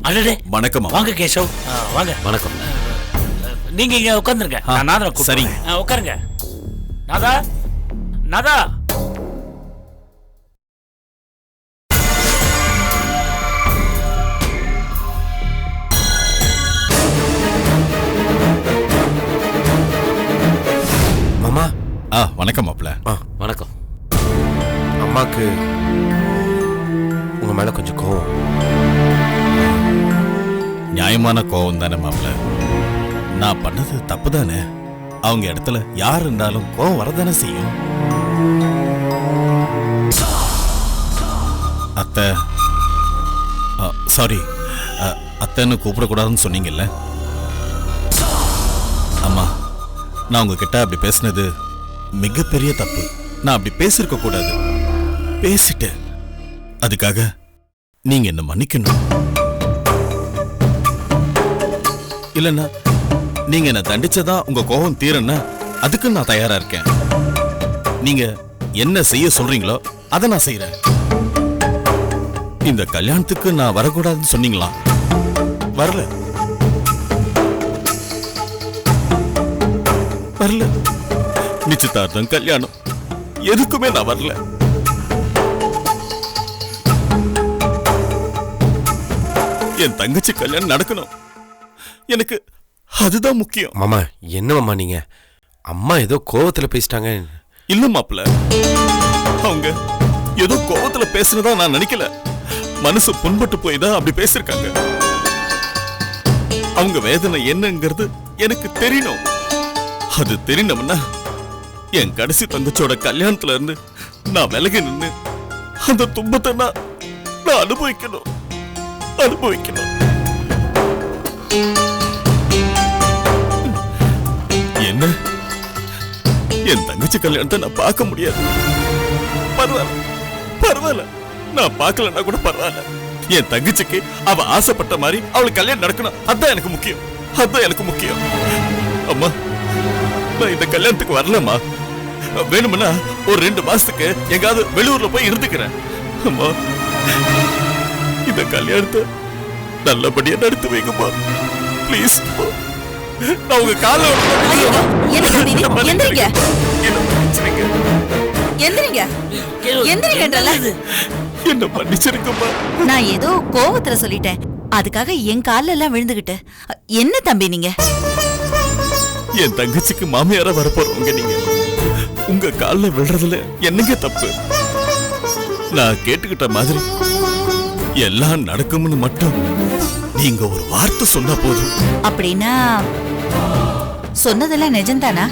அடடே, வணக்கம். வாங்க கேசவ், வாங்க. வணக்கம். நீங்க இங்க உட்காந்துருங்க. நாதா சரி, உட்காருங்க. நாதா, நாதா. மாமா. வணக்கம் மாப்ள. வணக்கம். அம்மாக்கு உங்க மேல கொஞ்சம் கோவம். நியாயமான கோவம் தானே மாப்ள. நான் பண்ணது தப்பு தானே. அவங்க இடத்துல யார் இருந்தாலும் கோவம் வரதானே செய்யும். அத்தை, சாரி, அத்தைன்னு கூப்பிடக்கூடாதுன்னு சொன்னீங்கல்ல. அம்மா, நான் உங்ககிட்ட அப்படி பேசினது மிகப்பெரிய தப்பு. நான் அப்படி பேசிருக்க கூடாது. பேசிட்டேன். அதுக்காக நீங்க என்ன மன்னிக்கணும். இல்லன்னா நீங்க என்ன தண்டிச்சதா உங்க கோபம் தீரன்னா அதுக்கு நான் தயாரா இருக்கேன். நீங்க என்ன செய்ய சொல்றீங்களோ அதை நான் செய்யறேன். இந்த கல்யாணத்துக்கு நான் வரக்கூடாதுன்னு சொன்னீங்களா? வரல. வரல. நிச்சயதார்த்தம், கல்யாணம் எதுக்குமே நான் வரல. என் தங்கச்சி கல்யாணம் நடக்கணும். எனக்கு அதுதான் முக்கியம். மாமா, என்ன மாமா நீங்க? அம்மா ஏதோ கோவத்துல பேசிட்டாங்க. இல்ல மாப்ள, அவங்க ஏதோ கோவத்துல பேசுனதா நான் நினைக்கல. மனசு புண்பட்டு போய் தான் அப்படி பேசிருக்காங்க. அவங்க வேதனை என்னங்கிறது எனக்கு தெரியணும். அது தெரியணும்னா என் கடைசி தங்கச்சோட கல்யாணத்துல இருந்து நான் விலகி நின்று அந்த துன்பத்தை நான் அனுபவிக்கணும். என்ன, என் தங்கச்சி கல்யாணத்தை நான் பார்க்க முடியாது. பரவாயில்ல, நான் பார்க்கலன்னா கூட பரவாயில்ல. என் தங்கச்சிக்கு அவ ஆசைப்பட்ட மாதிரி அவளுக்கு கல்யாணம் நடக்கணும். அதான் எனக்கு முக்கியம். அம்மா, நான் இந்த கல்யாணத்துக்கு வரலம்மா. வேணும்னா ஒரு 2 மாசத்துக்கு எங்காவது வெளியூர்ல போய் இருந்துக்கிறேன். அம்மா, இந்த கல்யாணத்தை நல்லபடியா நடத்தி வைங்கம்மா. பிளீஸ். நான் உங்க கால என்ன மன்னிச்சிருக்கம்மா. நான் ஏதோ கோவத்துல சொல்லிட்டேன். அதுக்காக என் கால எல்லாம் விழுந்துகிட்டு என்ன தம்பி நீங்க? என் தங்கச்சிக்கு மாமியாரா வரப்போறவங்க நீங்க. உங்க காலில் விழுறதுல என்னங்க தப்பு? நான் கேட்டுக்கிட்ட மாதிரி எல்லாம் நடக்கும்னு மட்டும் நீங்க ஒரு வார்த்தை சொன்னா போதும். அப்படின்னா சொன்னதெல்லாம் நிஜம்தானா?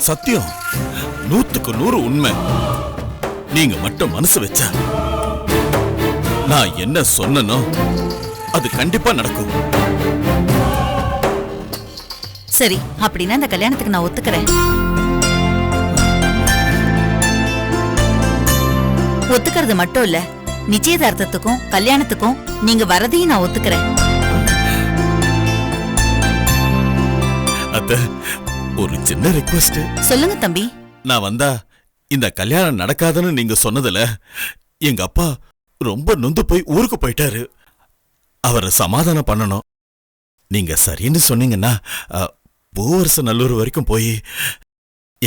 சத்தியம், 100க்கு 100 உண்மை. நீங்க மட்டும் மனசு வச்சா நான் என்ன சொன்னனோ அது கண்டிப்பா நடக்கும். சரி, அப்படின்னா இந்த கல்யாணத்துக்கு நான் ஒத்துக்கிறேன். ஒத்துக்கிறது மட்டும் இல்ல, நிச்சயதார்த்தத்துக்கும் கல்யாணத்துக்கும் நீங்க வரதையும் நான் ஒத்துக்கிறேன். அத்த, ஒரு சின்ன ரிக்வெஸ்ட். சொல்லுங்க தம்பி. நான் வந்தா இந்த கல்யாணம் நடக்காதுன்னு நீங்க சொன்னதுல எங்க அப்பா ரொம்ப நொந்து போய் ஊருக்கு போயிட்டாரு. அவரை சமாதானம் பண்ணணும். நீங்க சரின்னு சொன்னீங்கன்னா பூவரச நல்லூர் வரைக்கும் போய்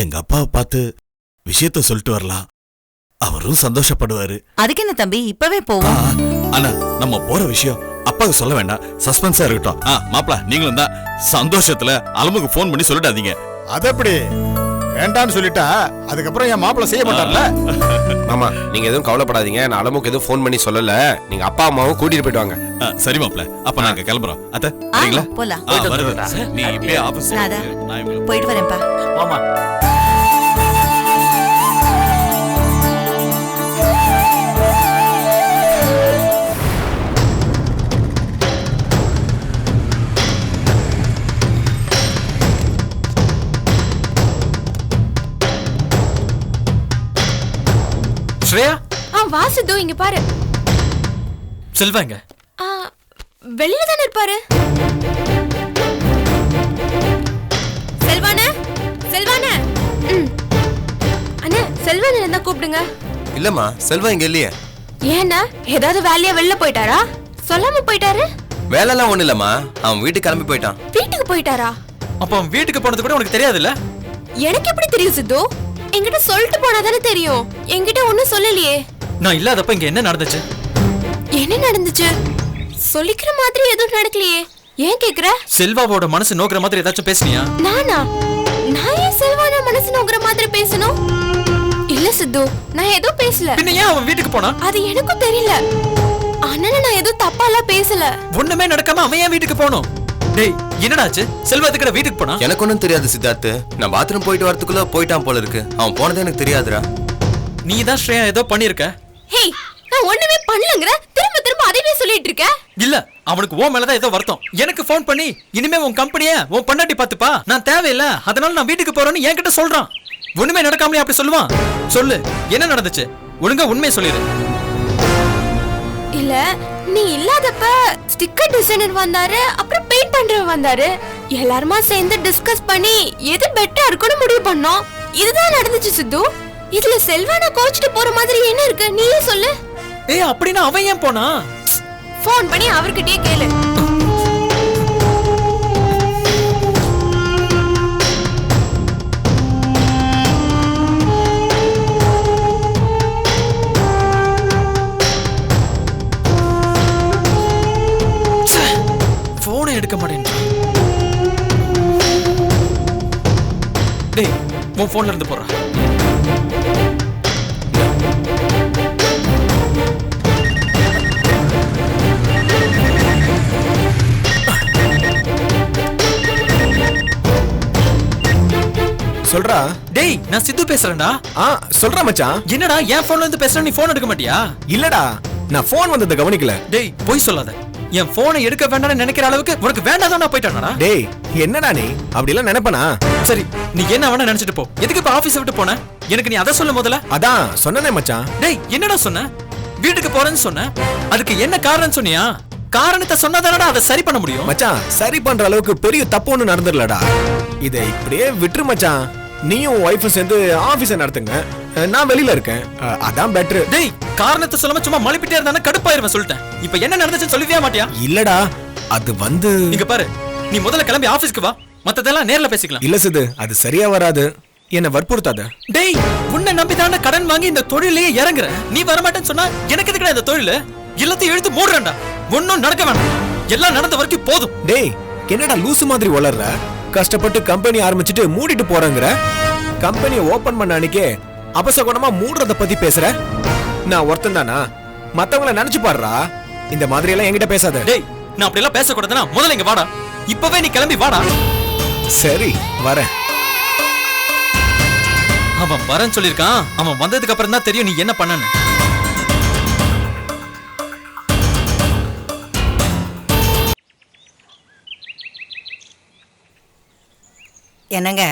எங்க அப்பாவை பார்த்து விஷயத்த சொல்லிட்டு வரலாம். அவரும் சந்தோஷப்படுவாரு. அதுக்கு என்ன தம்பி, இப்பவே போவோம். ஆனா நம்ம போற விஷயம் அப்பாவுக்கு சொல்ல வேண்டாம், சஸ்பென்ஸா இருக்கட்டும். மாப்பிள, நீங்களும் தான் சந்தோஷத்துல அலமுக்கு போன் பண்ணி சொல்லிட்டாதீங்க. அது எப்படி வேண்டான்னு சொல்லிட்டா அதுக்கப்புறம் என் மாப்பிள செய்ய மாட்டார்ல. மாமா, நீங்க எதுவும் கவலைப்படாதீங்க. நான் அலமுக்கு எதுவும் போன் பண்ணி சொல்லல. நீங்க அப்பா அம்மாவும் கூட்டிட்டு போயிட்டு வாங்க. சரி மாப்பிள, அப்ப நாங்க கிளம்புறோம். அத்த, சரிங்களா? போலாம். நீ இப்பவே ஆபீஸ் போயிட்டு வரேன்ப்பா. ஆமா. ஸ்ரேயா வா சித்து, இங்க பாரு. செல்வா எங்க? வெளியில தானே இருப்பாரு. செல்வானே, செல்வானே. அண்ணா, செல்வானே இருந்தா கூப்பிடுங்க. இல்லம்மா, செல்வா இங்க இல்லையே. ஏன்னா ஏதாவது வேலையா வெளில போயிட்டாரா? சொல்லாம போயிட்டாரு. வேலைலாம் ஒண்ணு இல்லம்மா, அவன் வீட்டுக்கு கிளம்பி போயிட்டான். வீட்டுக்கு போயிட்டாரா? அப்ப அவன் வீட்டுக்கு போனது கூட உனக்கு தெரியாதுல்ல? எனக்கு எப்படி தெரியும் சித்து? என்கிட்ட சொல்லிட்டு போனாதானே தெரியும். என்கிட்ட ஒண்ணும் சொல்லலையே. நான் இல்லாதப்ப இங்க என்ன நடந்துச்சு? என்ன நடந்துச்சு? சொல்லிக்கிற மாதிரி எதுவும் நடக்கலையே. ஏன் கேக்குற? செல்வாவோட மனசு நோக்குற மாதிரி ஏதாச்சும் பேசுனியா? நானா? நான் ஏன் செல்வான மனசு நோக்குற மாதிரி பேசணும்? இல்ல சித்து, நான் எதுவும் பேசல. பின்ன ஏன் அவன் வீட்டுக்கு போனா? அது எனக்கும் தெரியல. ஆனா நான் எதுவும் தப்பாலாம் பேசல. ஒண்ணுமே நடக்காம அவன் ஏன் வீட்டுக்கு போனோம்? டேய், என்னடாச்சு? செல்வா எதுக்குடா வீட்டுக்கு போனா? எனக்கு ஒன்றும் தெரியாது சித்தார்த்து. நான் பாத்ரூம் போயிட்டு வரதுக்குள்ள போயிட்டான் போல இருக்கு. அவன் போனதே எனக்கு தெரியாதுடா. நீ தான் ஸ்ரேயா ஏதோ பண்ணிருக்க. ஹேய், நான் ஒண்ணுமே பண்ணலங்கற. திரும்ப திரும்ப அதையே சொல்லிட்டு இருக்க. இல்ல, அவனுக்கு ஓ மேலதான் ஏதோ வருத்தம். எனக்கு ஃபோன் பண்ணி இனிமே உன் கம்பெனிய உன் பொண்டாட்டி பாத்துப்பா, நான் தேவையில்ல, அதனால நான் வீட்டுக்கு போறேன்னு என்கிட்ட சொல்றான். ஒண்ணுமே நடக்காமலே அப்படி சொல்லுவான்? சொல்லு, என்ன நடந்துச்சு? ஒழுங்கா உண்மையை சொல்லிடு. இல்ல, நீ இல்லாதப்ப ஸ்டிக்கர் டிசைனர் வந்தாரு, அப்புறம் பெயிண்ட் பண்றவர் வந்தாரு. எல்லாருமா சேர்ந்து டிஸ்கஸ் பண்ணி எது பெட்டரா இருக்குன்னு முடிவு பண்ணோம். இதுதான் நடந்துச்சு சித்து. இதுல செல்வான கோச்சிட்டு போற மாதிரி என்ன இருக்கு? நீயே சொல்லு. ஏய், அப்படின்னா அவன் ஏன் போனா? ஃபோன் பண்ணி அவர்கிட்டயே கேளு. போனை எடுக்க மாட்டேன். டேய், உன் போன்ல இருந்து போறா. சொல்றா. டேய், நான் சித்து பேசுறேன்டா. சொல்றா மச்சான். என்னடா என் போன்ல இருந்து பேசுற, நீ போன் எடுக்க மாட்டியா? இல்லடா, நான் போன் வந்ததை கவனிக்கல. டேய், போய் சொல்லாத. என் போனை எடுக்க வேண்டாம்னு நினைக்கிற அளவுக்கு உனக்கு வேண்டாதான் நான் போயிட்டானடா. டேய், என்னடா நீ அப்படி எல்லாம் நினைப்பனா? சரி, நீ என்ன வேணா நினைச்சிட்டு போ. எதுக்கு இப்ப ஆபீஸ் விட்டு போன? எனக்கு நீ அதை சொல்ல முதல்ல. அதான் சொன்னனே மச்சான். டேய், என்னடா சொன்ன? வீட்டுக்கு போறேன்னு சொன்ன. அதுக்கு என்ன காரணம் சொன்னியா? காரணத்தை சொன்னாதானடா அதை சரி பண்ண முடியும். மச்சான், சரி பண்ற அளவுக்கு பெரிய தப்பு ஒண்ணு நடந்துடலடா. இதை இப்படியே விட்டுரு மச்சான். நீயும் ஒய்ஃபும் சேர்ந்து ஆபீஸ நடத்துங்க, நான் வெளியில இருக்கேன். அதான் பெட்டர். டேய், காரணத்தை சொல்லாம சும்மா மழுப்பிட்டே இருந்தானே கடுப்பாயிருவேன். சொல்லிட்டேன். இப்ப என்ன நடந்துச்சுன்னு சொல்லிவே மாட்டியா? இல்லடா, அது வந்து இங்க பாரு, நீ முதல்ல கிளம்பி ஆபீஸ்க்கு வா, மத்ததெல்லாம் நேர்ல பேசிக்கலாம். இல்ல சிது, அது சரியா வராது. என்ன வற்புறுத்தாத. டேய், உன்னை நம்பிதான கடன் வாங்கி இந்த தொழிலையே இறங்குற. நீ வரமாட்டேன்னு சொன்னா எனக்கு எதுக்குடா இந்த தொழில்? எல்லாத்தையும் எழுத்து மூடுறேன்டா. ஒன்னும் நடக்க வேண்டாம். எல்லாம் நடந்த வரைக்கும் போதும். டேய், என்னடா லூசு மாதிரி வளர்ற? கஷ்டப்பட்டு கம்பெனி ஆரம்பிச்சுட்டு மூடிட்டு போறேங்கிற. கம்பெனியை ஓபன் பண்ண அன்னைக்கே அபசகுணமா மூடுறத பத்தி பேசுற. நான் ஒருத்தன் தானா? மத்தவங்கள நினைச்சு பாடுறா. இந்த மாதிரி எல்லாம் என்கிட்ட பேசாத. டேய், நான் அப்படி எல்லாம் பேசக்கூடாதுன்னா முதல்ல இங்க வாடா. இப்பவே நீ கிளம்பி வாடா. சரி, வரேன். அவன் வரேன்னு சொல்லிருக்கான். அவன் வந்ததுக்கு அப்புறம் தான் தெரியும் நீ என்ன பண்ணன்னு. என்னங்க,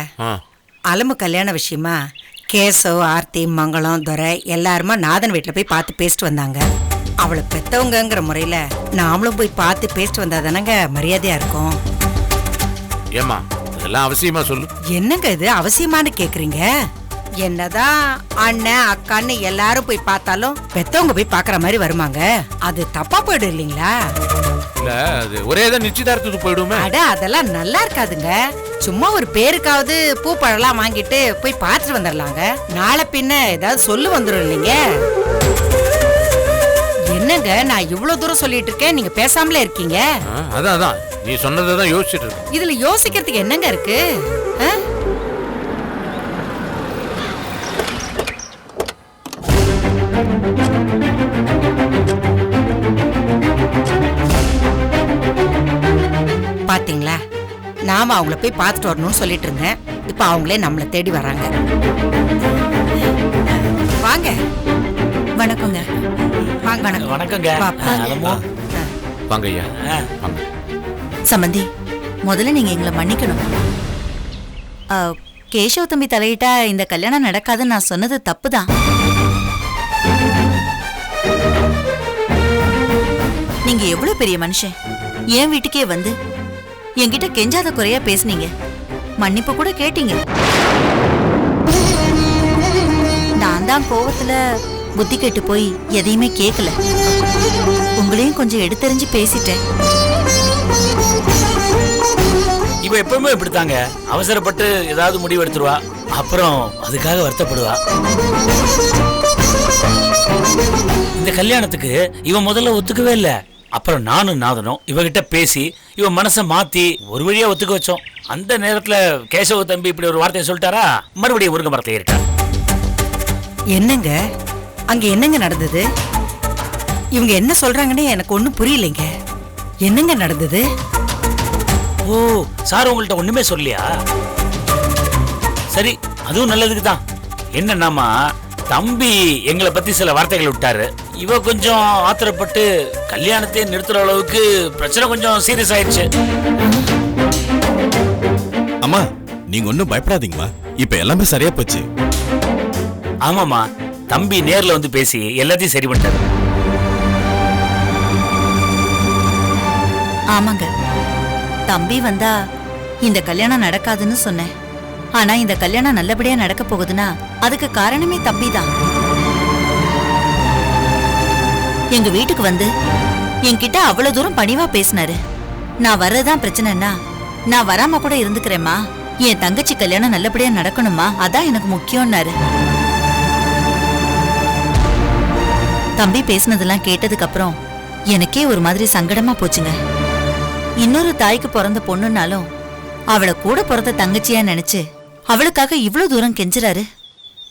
அலம்பு கல்யாண விஷயமா கேசவ், ஆர்த்தி, மங்களம், துரை எல்லாருமா நாதன் வீட்டில் போய் பார்த்து பேசிட்டு வந்தாங்க. அவளை பெத்தவங்கிற முறையில் நாமளும் போய் பார்த்து பேசிட்டு வந்தா தானங்க மரியாதையா இருக்கும். ஏமா, இதெல்லாம் அவசியமா சொல்லு. என்னங்க இது அவசியமானு கேக்குறீங்க? என்னதான் அண்ணன் அக்கான்னு எல்லாரும் போய் பார்த்தாலும் பெத்தவங்க போய் பாக்குற மாதிரி வருமாங்க? அது தப்பா போயிடும் இல்லைங்களா? இல்ல, அது ஒரே தான் நிச்சயதார்த்தத்துக்கு போயிடுமே. அட, அதெல்லாம் நல்லா இருக்காதுங்க. சும்மா ஒரு பேருக்காவது பூ பழம்லாம் வாங்கிட்டு போய் பார்த்துட்டு வந்துடலாங்க. நாளை பின்ன ஏதாவது சொல்லு வந்துடும் இல்லைங்க. என்னங்க, நான் இவ்வளவு தூரம் சொல்லிட்டு இருக்கேன், நீங்க பேசாமலே இருக்கீங்க. அதான் நீ சொன்னதை தான் யோசிச்சுட்டு இருக்கேன். இதுல யோசிக்கிறதுக்கு என்னங்க இருக்கு? பாத்தீங்களா, நாம அவங்கள போய் பார்த்துட்டு வரணும்னு சொல்லிட்டு இருந்தேன். இப்ப அவங்களே நம்மளை தேடி வராங்க. வாங்க. வணக்கங்க. வாங்க. வணக்கம். வணக்கங்க. வாங்க ஐயா. சம்பந்தி, முதல்ல நீங்க எங்களை மன்னிக்கணும். கேசவ தம்பி தலையிட்டா இந்த கல்யாணம் நடக்காதுன்னு நான் சொன்னது தப்புதான். நீங்க எவ்வளவு பெரிய மனுஷன், என் வீட்டுக்கே வந்து என்கிட்ட கெஞ்சாத குறையா பேசுனீங்க, மன்னிப்பு கூட கேட்டீங்க. நான் தான் கோவத்துல புத்தி கெட்டு போய் எதையுமே கேட்கல. உங்களையும் கொஞ்சம் எடுத்தெறிஞ்சு பேசிட்டேன். இவ எப்பவுமே இப்படித்தாங்க, அவசரப்பட்டு ஏதாவது முடிவு எடுத்துருவா, அப்புறம் அதுக்காக வருத்தப்படுவா. இந்த கல்யாணத்துக்கு இவன் முதல்ல ஒத்துக்கவே இல்ல. அப்புறம் நானும் நாதனும் இவகிட்ட பேசி இவன் மனசை மாத்தி ஒரு வழியா ஒத்துக்க வச்சோம். அந்த நேரத்துல கேசவ தம்பி இப்படி ஒரு வார்த்தையை சொல்லிட்டாரா, மறுபடியும் முருங்க மரத்தை ஏறிட்டா. என்னங்க அங்க என்னங்க நடந்தது? இவங்க என்ன சொல்றாங்கன்னு எனக்கு ஒண்ணும் புரியலைங்க. என்னங்க நடந்தது? ஓ, சார் உங்கள்ட்ட ஒண்ணுமே சொல்லியா? சரி, அதுவும் நல்லதுக்கு தான். என்னன்னாமா, தம்பி எங்களை பத்தி சில வார்த்தைகள் விட்டாரு. இவ கொஞ்சம் ஆத்திரப்பட்டு கல்யாணத்தை நிறுத்துற அளவுக்கு பிரச்சனை கொஞ்சம் சீரியஸ் ஆயிடுச்சு. அம்மா, நீங்க ஒன்னும் பயப்படாதீங்கம்மா. இப்ப எல்லாமே சரியா போச்சு. ஆமாமா, தம்பி நேர்ல வந்து பேசி எல்லாத்தையும் சரி பண்ணிட்டாரு. ஆமாங்க, தம்பி வந்தா இந்த கல்யாணம் நடக்காதுன்னு சொன்னேன். ஆனா இந்த கல்யாணம் நல்லபடியா நடக்க போகுதுன்னா அதுக்கு காரணமே தம்பி தான். எங்க வீட்டுக்கு வந்து என்கிட்ட அவ்வளவு தூரம் பணிவா பேசினாரு. நான் வர்றதுதான் பிரச்சனைன்னா நான் வராம கூட இருந்துக்கிறேம்மா, என் தங்கச்சி கல்யாணம் நல்லபடியா நடக்கணுமா, அதான் எனக்கு முக்கியம்னாரு. தம்பி பேசினதெல்லாம் கேட்டதுக்கு அப்புறம் எனக்கே ஒரு மாதிரி சங்கடமா போச்சுங்க. இன்னொரு தாய்க்கு பிறந்த பொண்ணுனாலும் அவளை கூட பிறந்த தங்கச்சியா நினைச்சு அவளுக்காக இவ்வளவு தூரம் கெஞ்சுறாரு.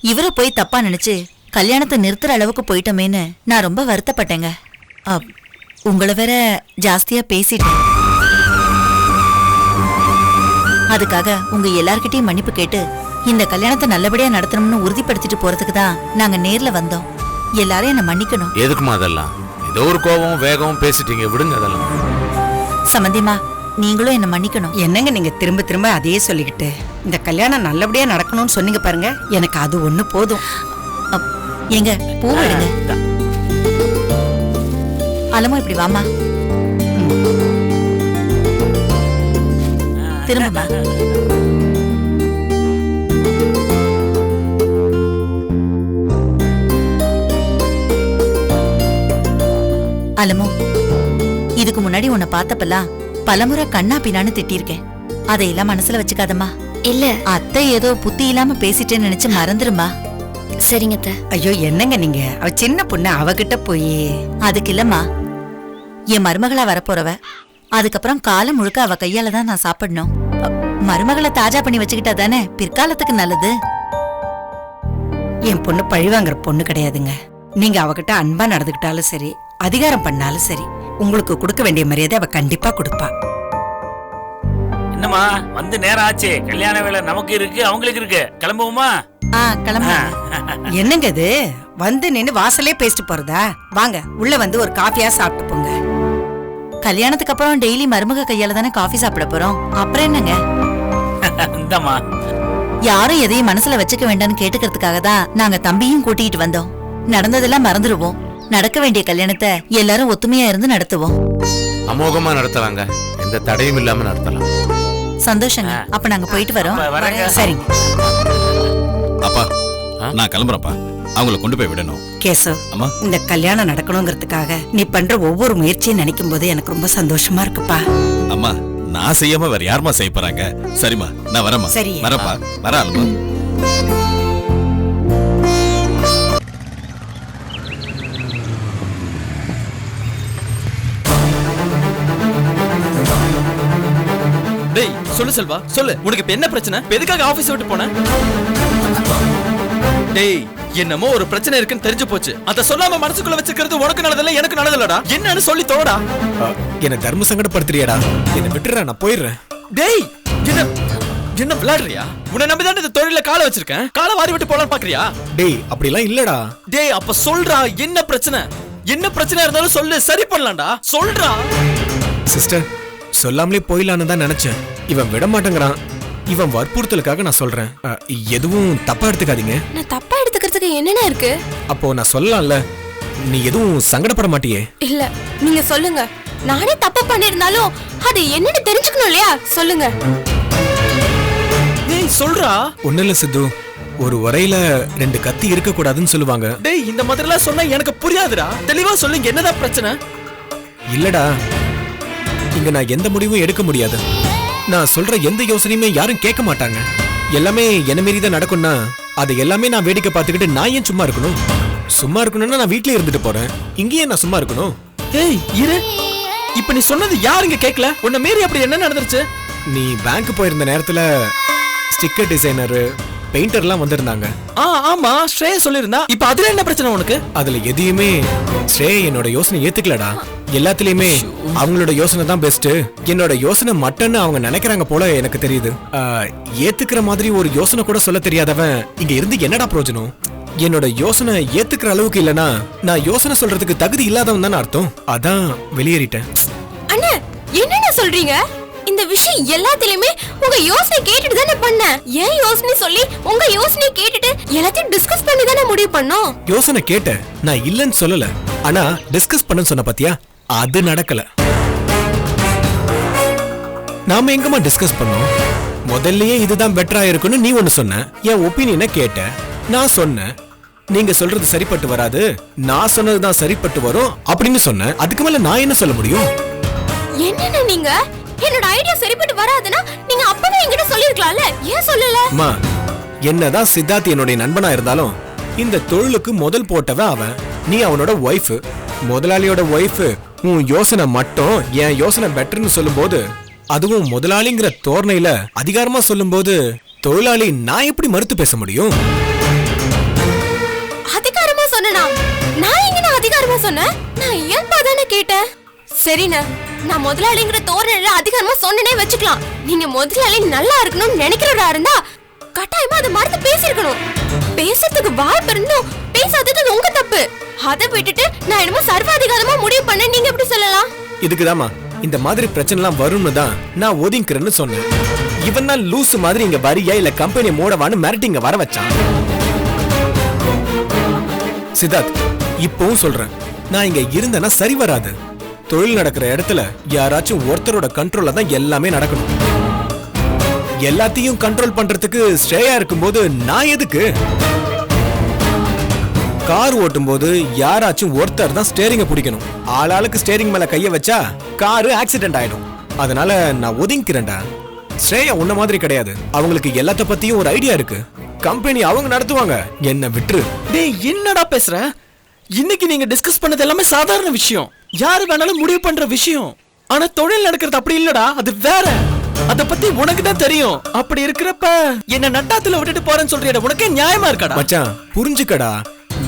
இவரை போய் தப்பா நினைச்சு கல்யாணத்தை நிறுத்துற அளவுக்கு போயிட்டோமேன்னு நான் ரொம்ப வருத்தப்பட்டேங்க. உங்களை வேற ஜாஸ்தியா பேசிட்டேன். அதுக்காக உங்க எல்லார்கிட்டயும் மன்னிப்பு கேட்டு இந்த கல்யாணத்தை நல்லபடியா நடத்தணும்னு உறுதிப்படுத்திட்டு போறதுக்கு தான் நாங்க நேர்ல வந்தோம். எல்லாரும் என்ன மன்னிக்கணும். எதுக்குமா அதெல்லாம்? ஏதோ ஒரு கோபம் வேகம் பேசிட்டீங்க, விடுங்க அதெல்லாம். சம்பந்திமா, நீங்களும் என்ன மன்னிக்கணும். என்னங்க நீங்க திரும்ப திரும்ப அதையே சொல்லிக்கிட்டு, இந்த கல்யாணம் நல்லபடியா நடக்கணும்னு சொன்னீங்க பாருங்க, எனக்கு அது ஒண்ணு போதும். எங்க பூவிடுங்க. அலமோ இப்படி வாமா. திரும்பமா. அலமோ, இதுக்கு முன்னாடி உன்னை பார்த்தப்பெல்லாம் பலமுறை கண்ணா பின்னான்னு திட்டிருக்கேன். அதையெல்லாம் மனசுல வச்சுக்காதம்மா. இல்ல அத்தை ஏதோ புத்தி இல்லாம பேசிட்டேன்னு நினைச்சு மறந்துருமா. சரிங்க அத்தை. ஐயோ என்னங்க நீங்க, அவ சின்ன பொண்ணு, அவகிட்ட போய். அதுக்கு இல்லம்மா, என் மருமகளா வரப்போறவ, அதுக்கப்புறம் காலம் முழுக்க அவ கையால தான் நான் சாப்பிடணும். மருமகளை தாஜா பண்ணி வச்சுக்கிட்டா தானே பிற்காலத்துக்கு நல்லது. என் பொண்ணு பழிவாங்கிற பொண்ணு கிடையாதுங்க. நீங்க அவகிட்ட அன்பா நடந்துக்கிட்டாலும் சரி, அதிகாரம் பண்ணாலும் சரி, உங்களுக்கு கொடுக்க வேண்டிய மரியாதை அவ கண்டிப்பா கொடுப்பா. என்னம்மா, வந்து நேரம் ஆச்சு. கல்யாண வேலை நமக்கு இருக்கு, அவங்களுக்கு இருக்கு. கிளம்புவோமா? கிளம்ப. என்னங்க இது, வந்து நின்னு வாசலே பேசிட்டு போறதா? வாங்க உள்ள வந்து ஒரு காஃபியா சாப்பிட்டு போங்க. கல்யாணத்துக்கு அப்புறம் டெய்லி மருமக கையால தானே காஃபி சாப்பிட போறோம், அப்புறம் என்னங்க? இந்தம்மா, யாரும் எதையும் மனசுல வச்சுக்க வேண்டாம்னு கேட்டுக்கிறதுக்காக தான் நாங்க தம்பியும் கூட்டிட்டு வந்தோம். நடந்ததெல்லாம் மறந்துடுவோம். நடக்க வேண்டிய கல்யாணத்தை எல்லாரும் ஒத்துமையா இருந்து நடத்துவோம். அமோகமா நடத்தலாங்க, எந்த தடையும் இல்லாம நடத்தலாம். சந்தோஷங்க. அப்ப நாங்க போயிட்டு வரோம். சரிங்க. அப்பா, நான் கிளம்புறேன்ப்பா. அவங்கள கொண்டு போய் விடணும். கேசவ், அம்மா, இந்த கல்யாணம் நடக்கணுங்கிறதுக்காக நீ பண்ற ஒவ்வொரு முயற்சியும் நினைக்கும் போது எனக்கு ரொம்ப சந்தோஷமா இருக்குப்பா. அம்மா, நான் செய்யாம வேற யாருமா செய்ய போறாங்க? சரிம்மா, நான் வரேம்மா. சரி. வரப்பா, வர அல்மா. டேய் சொல்லு செல்வா, சொல்லு. உனக்கு இப்ப என்ன பிரச்சனை? எதுக்காக ஆபீஸ் விட்டு போன? டேய், என்னமோ ஒரு பிரச்சனை இருக்குன்னு தெரிஞ்சு போச்சு. அத சொல்லாம மனசுக்குள்ள வச்சிருக்கிறது உனக்கு நல்லதில்ல, எனக்கு நல்லதில்லடா. என்னன்னு சொல்லி தோடா. என்ன தர்ம சங்கடப்படுத்துறியாடா? என்ன விட்டுறா, நான் போயிடுறேன். டேய், என்ன விளையாடுறியா? உன்னை நம்பிதான் இந்த தொழில காலை வச்சிருக்கேன். காலை வாரி விட்டு போலான்னு பாக்குறியா? டேய், அப்படிலாம் இல்லடா. டேய், அப்ப சொல்றா, என்ன பிரச்சனை? என்ன பிரச்சனை இருந்தாலும் சொல்லு, சரி பண்ணலாம்டா. சொல்றா. சிஸ்டர், சொல்லாமலே போயிடலான்னு தான் நினைச்சேன். இவன் விட மாட்டேங்கிறான். இவன் வற்புறுத்தலுக்காக நான் சொல்றேன். எதுவும் தப்பா எடுத்துக்காதீங்க. நான் தப்பா எடுத்துக்கிறதுக்கு என்னென்ன இருக்கு? அப்போ நான் சொல்லலாம்ல, நீ எதுவும் சங்கடப்பட மாட்டியே? இல்ல நீங்க சொல்லுங்க. நானே தப்பு பண்ணிருந்தாலும் அது என்னன்னு தெரிஞ்சுக்கணும் இல்லையா? சொல்லுங்க. டேய் சொல்றா. ஒண்ணு இல்ல சித்து, ஒரு உரையில 2 கத்தி இருக்க கூடாதுன்னு சொல்லுவாங்க. டேய் இந்த மாதிரிலாம் சொன்னா எனக்கு புரியாதுடா. தெளிவா சொல்லுங்க, என்னதான் பிரச்சனை? இல்லடா, இங்க நான் எந்த முடிவும் எடுக்க முடியாது. நான் சொல்ற எந்த யோசனையுமே யாரும் கேட்க மாட்டாங்க. எல்லாமே என்ன மீறி தான் நடக்கும்னா அது எல்லாமே நான் வேடிக்கை பார்த்துக்கிட்டு நான் ஏன் சும்மா இருக்கணும்? சும்மா இருக்கணும்னா நான் வீட்லயே இருந்துட்டு போறேன். இங்கேயே நான் சும்மா இருக்கணும்? ஏய் இரு, இப்ப நீ சொன்னது யாருங்க கேட்கல? உன்னை மீறி அப்படி என்ன நடந்துருச்சு? நீ பேங்க் போயிருந்த நேரத்துல ஸ்டிக்கர் டிசைனர், பெயிண்டர்லாம் வந்திருந்தாங்க. ஆமா, ஸ்ரேயா சொல்லிருந்தா. இப்ப அதுல என்ன பிரச்சனை உனக்கு? அதுல எதையுமே ஸ்ரேயா என்னோட யோசனை ஏத்துக்கலடா. எல்லாத்துலயுமே அவங்களோட யோசனை தான் பெஸ்ட். என்னோட யோசனை மட்டன்னு அவங்க நினைக்கிறாங்க போல எனக்கு தெரியுது. ஏத்துக்கிற மாதிரி ஒரு யோசனை கூட சொல்ல தெரியாதவன் இங்க இருந்து என்னடா பிரயோஜனம்? என்னோட யோசனை ஏத்துக்கிற அளவுக்கு இல்லனா நான் யோசனை சொல்றதுக்கு தகுதி இல்லாதவன் தானே அர்த்தம். அதான் வெளியேறிட்டேன். அண்ணா என்ன சொல்றீங்க? இந்த விஷயம் எல்லாத்திலயுமே உங்க யோசனை கேட்டுட்டு தானே பண்ண. ஏன் யோசனை சொல்லி உங்க யோசனை கேட்டுட்டு எல்லாத்தையும் டிஸ்கஸ் பண்ணி தானே முடிவு பண்ணோம். யோசனை கேட்ட, நான் இல்லன்னு சொல்லல. ஆனா டிஸ்கஸ் பண்ண சொன்ன பாத்தியா, அது நடக்கல. நாம எங்கம்மா டிஸ்கஸ் பண்ணோம்? முதல்லயே இதுதான் பெட்டரா இருக்குன்னு நீ ஒன்னு சொன்ன. என் ஒப்பீனியனை கேட்ட, நான் சொன்னேன் நீங்க சொல்றது சரிப்பட்டு வராது, நான் சொன்னதுதான் சரிப்பட்டு வரும் அப்படின்னு சொன்னேன். அதுக்கு மேல நான் என்ன சொல்ல முடியும்? என்னன்னா நீங்க என்னோட ஐடியா சரிப்பட்டு வராதுன்னா நீங்க அப்பவே என்கிட்ட சொல்லிருக்கலாம்ல. ஏன் சொல்லல? அம்மா, என்னதான் சித்தார்த் என்னுடைய நண்பனா இருந்தாலும் இந்த தொழிலுக்கு முதல் போட்டவன் அவன். நீ அவனோட ஒய்ஃப். முதலாளியோட ஒய்ஃப். உன் யோசனை மட்டும் என் யோசனை பெட்டர்னு சொல்லும்போது, அதுவும் முதலாளிங்கிற தோரணையில அதிகாரமா சொல்லும்போது, தொழிலாளி நான் எப்படி மறுத்து பேச முடியும்? அதிகாரமா சொன்னா நான் எங்க அதிகாரமா சொன்னேன்? நான் இயல்பா தானே கேட்டேன். சரிண்ணா, நான் முதலாளிங்கிற தோரணையில அதிகாரமா சொன்னனே வச்சுக்கலாம். நீங்க முதலாளி நல்லா இருக்கணும்னு நினைக்கிறதா இருந்தா கட்டாயமா அதை மறுத்து பேசிருக்கணும். பேசுறதுக்கு வாய்ப்பு இருந்தும் பேசாதது உங்க தப்பு. அதை விட்டுட்டு நான் என்னமோ சர்வாதிகாரமா முடிவு பண்ண நீங்க எப்படி சொல்லலாம்? இதுக்குதாமா இந்த மாதிரி பிரச்சனை எல்லாம் வரும்னு தான் நான் ஒதுங்கிறேன்னு சொன்னேன். இவன் தான் லூசு மாதிரி இங்க வரியா இல்ல கம்பெனி மூடவான்னு மிரட்டி இங்க வர வச்சான். சித்தார்த், இப்பவும் சொல்றேன், நான் இங்க இருந்தேன்னா சரி வராது. தொழில் நடக்கிற இடத்துல யாராச்சும் ஒருத்தரோட கண்ட்ரோல்ல தான் எல்லாமே நடக்கணும். எல்லாத்தையும் கண்ட்ரோல் பண்றதுக்கு ஸ்ரேயா இருக்கும்போது நான் எதுக்கு? கார் ஓட்டும் போது யாராச்சும் ஒருத்தர் தான் ஸ்டேரிங்க பிடிக்கணும். ஆளாளுக்கு ஸ்டேரிங் மேல கைய வச்சா காரு ஆக்சிடென்ட் ஆயிடும். அதனால நான் ஒதுங்கிக்கிறேன்டா. ஸ்ரேயா உன்ன மாதிரி கிடையாது. அவங்களுக்கு எல்லாத்த பத்தியும் ஒரு ஐடியா இருக்கு. கம்பெனி அவங்க நடத்துவாங்க, என்ன விட்டுரு. டேய் என்னடா பேசுற? இன்னைக்கு நீங்க டிஸ்கஸ் பண்ணது எல்லாமே சாதாரண விஷயம், யாரு வேணாலும் முடிவு பண்ற விஷயம். ஆனா தொழில் நடக்கிறது அப்படி இல்லடா, அது வேற. அத பத்தி உனக்கு தான் தெரியும். அப்படி இருக்கிறப்ப என்ன நட்டாத்துல விட்டுட்டு போறேன்னு சொல்றியடா, உனக்கே நியாயமா இருக்காடா? மச்சான் புரிஞ்சுக்கடா.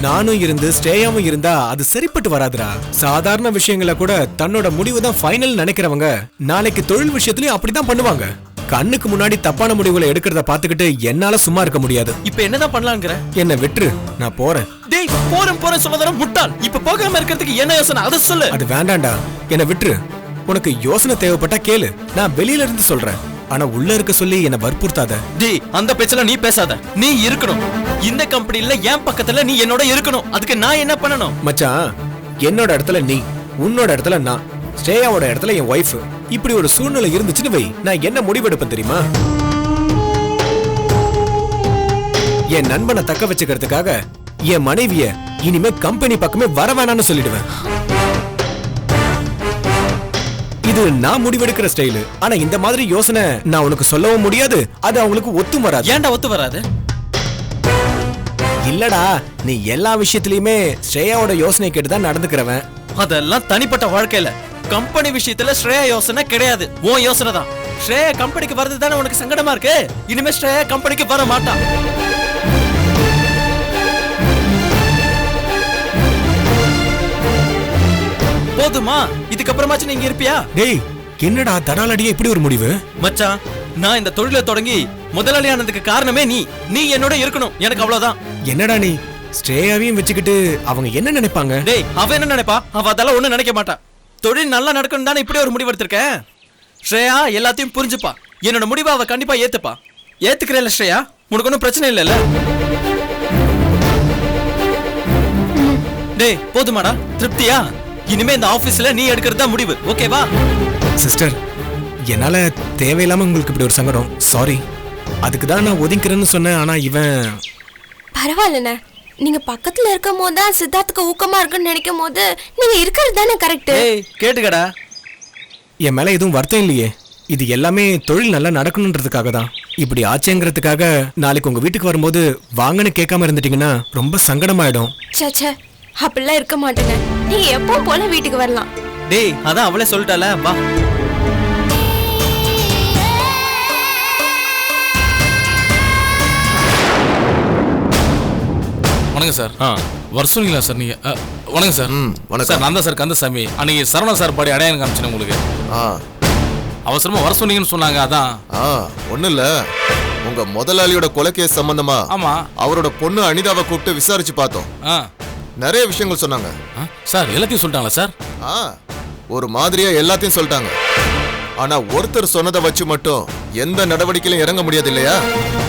நானும் இருந்து ஸ்டேயாவும் இருந்தா அது சரிப்பட்டு வராதுடா. சாதாரண விஷயங்களை கூட தன்னோட முடிவு தான் ஃபைனல் நினைக்கிறவங்க நாளைக்கு தொழில் விஷயத்திலயும் அப்படிதான் பண்ணுவாங்க. கண்ணுக்கு முன்னாடி தப்பான முடிவுகளை எடுக்கிறத பாத்துக்கிட்டு என்னால சும்மா இருக்க முடியாது. இப்ப என்னதான் பண்ணலாம்ங்கற? என்ன விட்டுரு, நான் போறேன். டேய் போறேன் சொன்னதர முட்டாள். இப்ப போகாம இருக்கிறதுக்கு என்ன யோசனை அத சொல்லு. அது வேண்டாம்டா, என்ன விட்டுரு. உனக்கு யோசனை தேவைப்பட்டா கேளு, நான் வெளியில இருந்து சொல்றேன். ஆனா உள்ள இருக்க சொல்லி என்ன வற்புறுத்தாத. டேய் அந்த பேச்சல நீ பேசாத. நீ இருக்கணும் இந்த கம்பெனில என் பக்கத்துல, நீ என்னோட இருக்கணும். அதுக்கு நான் என்ன பண்ணணும்? மச்சான், என்னோட இடத்துல நீ, உன்னோட இடத்துல நான், ஸ்ரேயாவோட இடத்துல என் ஒய்ஃப். இப்படி ஒரு சூழ்நிலை இருந்துச்சுன்னு வை, நான் என்ன முடிவெடுப்பேன் தெரியுமா? என் நண்பனை தக்க வச்சுக்கிறதுக்காக என் மனைவிய இனிமே கம்பெனி பக்கமே வர வேணாம்னு சொல்லிடுவேன். இது நான் முடிவெடுக்கிற ஸ்டைலு. ஆனா இந்த மாதிரி யோசனை நான் உனக்கு சொல்லவும் முடியாது, அது அவங்களுக்கு ஒத்தும் வராது. ஏன்டா ஒத்து வராது? இல்லடா, நீ எல்லா விஷயத்திலயுமே ஸ்ரேயாவோட யோசனை கேட்டுதான் நடந்துக்கிறவன். அதெல்லாம் தனிப்பட்ட வாழ்க்கையில. கம்பெனி விஷயத்துல ஸ்ரேயா யோசனை கிடையாது, உன் யோசனை தான். ஸ்ரேயா கம்பெனிக்கு வரது தானே உனக்கு சங்கடமா இருக்கு. இனிமே ஸ்ரேயா கம்பெனிக்கு வர மாட்டான். போதுமா? இதுக்கப்புறமாச்சும் நீங்க இருப்பியா? டேய் என்னடா தடாலடியே இப்படி ஒரு முடிவு? மச்சான், நான் இந்த தொழிலை தொடங்கி முதலாளியானதுக்கு காரணமே நீ. நீ என்னோட இருக்கணும், எனக்கு அவ்வளவுதான். என்னடா நீ ஸ்ரேயாவையும் வச்சுக்கிட்டு அவங்க என்ன நினைப்பாங்க? டேய் அவ என்ன நினைப்பா? அவ அதெல்லாம் ஒண்ணும் நினைக்க மாட்டா. தொழில் நல்லா நடக்கணும் தானே இப்படி ஒரு முடிவு எடுத்திருக்கேன். ஸ்ரேயா எல்லாத்தையும் புரிஞ்சுப்பா. என்னோட முடிவை அவ கண்டிப்பா ஏத்துப்பா. ஏத்துக்கிறேன் ஸ்ரேயா, உனக்கு ஒன்றும் பிரச்சனை இல்லைல்ல? டேய் போதுமாடா, திருப்தியா? இனிமே இந்த ஆபீஸ்ல நீ எடுக்கிறது தான் முடிவு, ஓகேவா? சிஸ்டர், என்னால தேவையில்லாம உங்களுக்கு இப்படி ஒரு சங்கடம். சாரி. அதுக்கு தான் நான் ஒதுங்கிறேன்னு சொன்னேன். ஆனா இவன் பரவாயில்லண்ணே, நீங்க பக்கத்துல இருக்கும் போது தான் சித்தார்த்துக்கு ஊக்கமா இருக்குன்னு நினைக்கும் போது நீங்க இருக்கிறது தானே கரெக்ட். ஏய் கேட்டுக்கடா, என் மேல எதுவும் வருத்தம் இல்லையே. இது எல்லாமே தொழில் நல்லா நடக்கணுன்றதுக்காக தான். இப்படி ஆச்சேங்கிறதுக்காக நாளைக்கு உங்க வீட்டுக்கு வரும்போது வாங்கன்னு கேட்காம இருந்துட்டீங்கன்னா ரொம்ப சங்கடமாயிடும். சே, அப்படிலாம் இருக்க மாட்டேங்க. நீங்க எப்பவும் போல வீட்டுக்கு வரலாம். டேய் அதான் அவளே சொல்லிட்டால, வா. வணக்கம் சார். வர சொன்னீங்களா சார் நீங்க? வணக்கம் சார். வணக்கம் சார். நான் தான் சார் கந்தசாமி. அன்னைக்கு சரவணா சார் பாடி அடையாளம் காமிச்சேன் உங்களுக்கு. அவசரமா வர சொன்னீங்கன்னு சொன்னாங்க, அதான். ஒண்ணு இல்ல, உங்க முதலாளியோட கொலைகேஸ் சம்பந்தமா ஆமா அவரோட பொண்ணு அனிதாவை கூப்பிட்டு விசாரிச்சு பார்த்தோம். நிறைய விஷயங்கள் சொன்னாங்க. சார் எல்லாத்தையும் சொல்லிட்டாங்களா சார்? ஒரு மாதிரியா எல்லாத்தையும் சொல்லிட்டாங்க. ஆனா ஒருத்தர் சொன்னதை வச்சு மட்டும் எந்த நடவடிக்கையிலும் இறங்க முடியாது இல்லையா?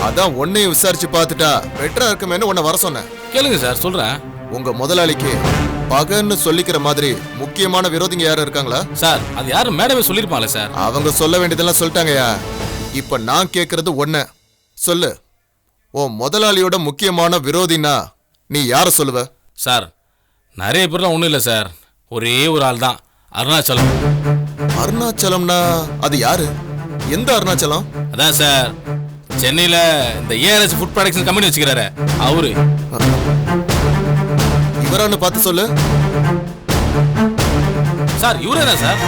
அதான் உன்னையும் விசாரிச்சு பார்த்துட்டா பெட்டரா இருக்குமேன்னு உன்னை வர சொன்னேன். கேளுங்க சார், சொல்றேன். உங்க முதலாளிக்கு பகன்னு சொல்லிக்கிற மாதிரி முக்கியமான விரோதிங்க யாரும் இருக்காங்களா சார்? அது யாரும் மேடமே சொல்லிருப்பாங்களே சார். அவங்க சொல்ல வேண்டியதெல்லாம் சொல்லிட்டாங்கயா. இப்ப நான் கேக்குறது ஒண்ணு சொல்லு. உன் முதலாளியோட முக்கியமான விரோதினா நீ யார சொல்லுவ? சார் நிறைய பேர்லாம் ஒண்ணும் இல்லை சார், ஒரே ஒரு ஆள் தான், அருணாச்சலம். அருணாச்சலம்னா அது யாரு? எந்த அருணாச்சலம்? அதான் சார், சென்னையில இந்த ஏஆர்எஸ் ஃபுட் ப்ரொடக்ஷன் கம்பெனி வச்சுக்கிறாரு அவரு. இவரான்னு பார்த்து சொல்லு. சார் இவரே தான் சார்.